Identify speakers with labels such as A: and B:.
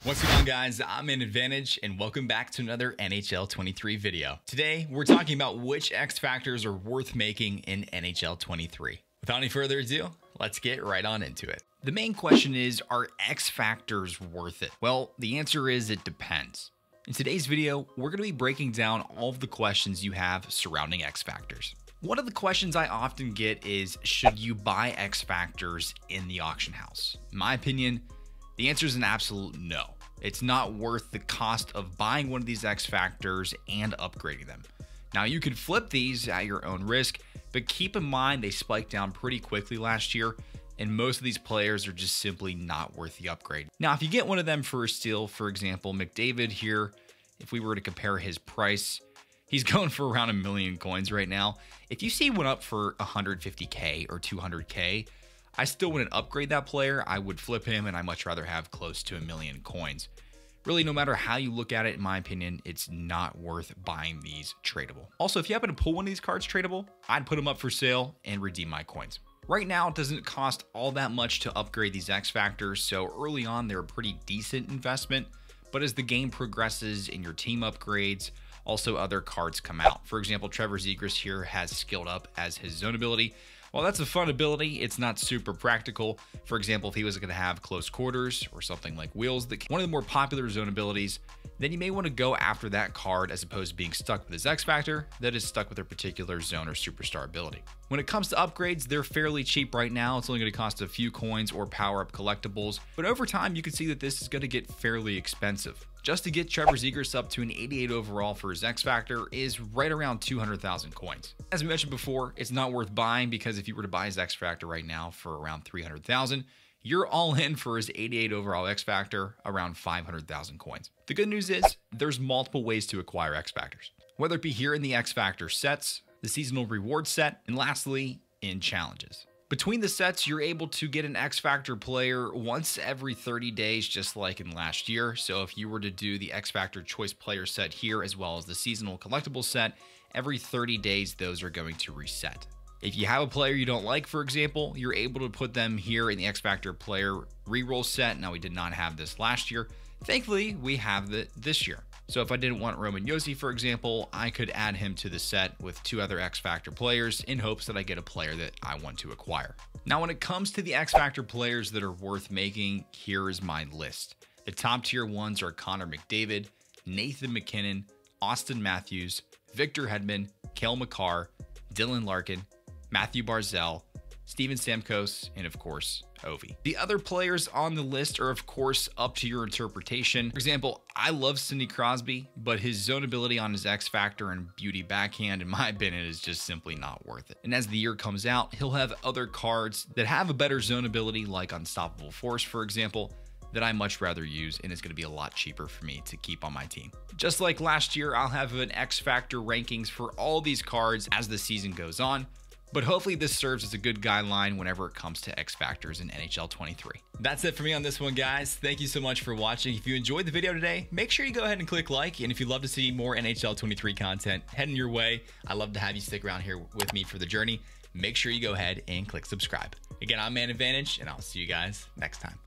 A: What's going on, guys? I'm in Advantage and welcome back to another NHL 23 video. Today, we're talking about which X factors are worth making in NHL 23. Without any further ado, let's get right on into it. The main question is, are X factors worth it? Well, the answer is it depends. In today's video, we're going to be breaking down all of the questions you have surrounding X factors. One of the questions I often get is, should you buy X factors in the auction house? In my opinion, the answer is an absolute no. It's not worth the cost of buying one of these X factors and upgrading them. Now, you could flip these at your own risk, but keep in mind they spiked down pretty quickly last year, and most of these players are just simply not worth the upgrade. Now, if you get one of them for a steal, for example, McDavid here, if we were to compare his price, he's going for around 1 million coins right now. If you see one up for 150K or 200K, I still wouldn't upgrade that player. I would flip him, and I'd much rather have close to 1 million coins. Really, no matter how you look at it, in my opinion, it's not worth buying these tradable. Also, if you happen to pull one of these cards tradable, I'd put them up for sale and redeem my coins. Right now, it doesn't cost all that much to upgrade these X factors, so early on, they're a pretty decent investment. But as the game progresses and your team upgrades, also other cards come out. For example, Trevor Zegras here has skilled up as his zone ability. While that's a fun ability, it's not super practical. For example, if he was going to have close quarters or something like wheels, one of the more popular zone abilities, then you may want to go after that card as opposed to being stuck with his X factor that is stuck with a particular zone or superstar ability. When it comes to upgrades, they're fairly cheap right now. It's only going to cost a few coins or power-up collectibles, but over time, you can see that this is going to get fairly expensive. Just to get Trevor Zegras up to an 88 overall for his X factor is right around 200,000 coins. As we mentioned before, it's not worth buying because if you were to buy his X factor right now for around 300,000, you're all in for his 88 overall X factor, around 500,000 coins. The good news is there's multiple ways to acquire X factors, whether it be here in the X factor sets, the seasonal reward set, and lastly, in challenges. Between the sets, you're able to get an X Factor player once every 30 days, just like in last year. So if you were to do the X Factor choice player set here, as well as the seasonal collectible set, every 30 days, those are going to reset. If you have a player you don't like, for example, you're able to put them here in the X Factor player reroll set. Now, we did not have this last year. Thankfully, we have it this year. So if I didn't want Roman Josi, for example, I could add him to the set with 2 other X Factor players in hopes that I get a player that I want to acquire. Now, when it comes to the X Factor players that are worth making, here is my list. The top tier ones are Connor McDavid, Nathan MacKinnon, Austin Matthews, Victor Hedman, Cale Makar, Dylan Larkin, Matthew Barzal, Steven Stamkos, and of course, Ovi. The other players on the list are of course up to your interpretation. For example, I love Sidney Crosby, but his zone ability on his X Factor and beauty backhand, in my opinion, is just simply not worth it. And as the year comes out, he'll have other cards that have a better zone ability, like Unstoppable Force, for example, that I much rather use, and it's going to be a lot cheaper for me to keep on my team. Just like last year, I'll have an X Factor rankings for all these cards as the season goes on. But hopefully this serves as a good guideline whenever it comes to X factors in NHL 23. That's it for me on this one, guys. Thank you so much for watching. If you enjoyed the video today, make sure you go ahead and click like. And if you'd love to see more NHL 23 content heading your way, I'd love to have you stick around here with me for the journey. Make sure you go ahead and click subscribe. Again, I'm Man Advantage, and I'll see you guys next time.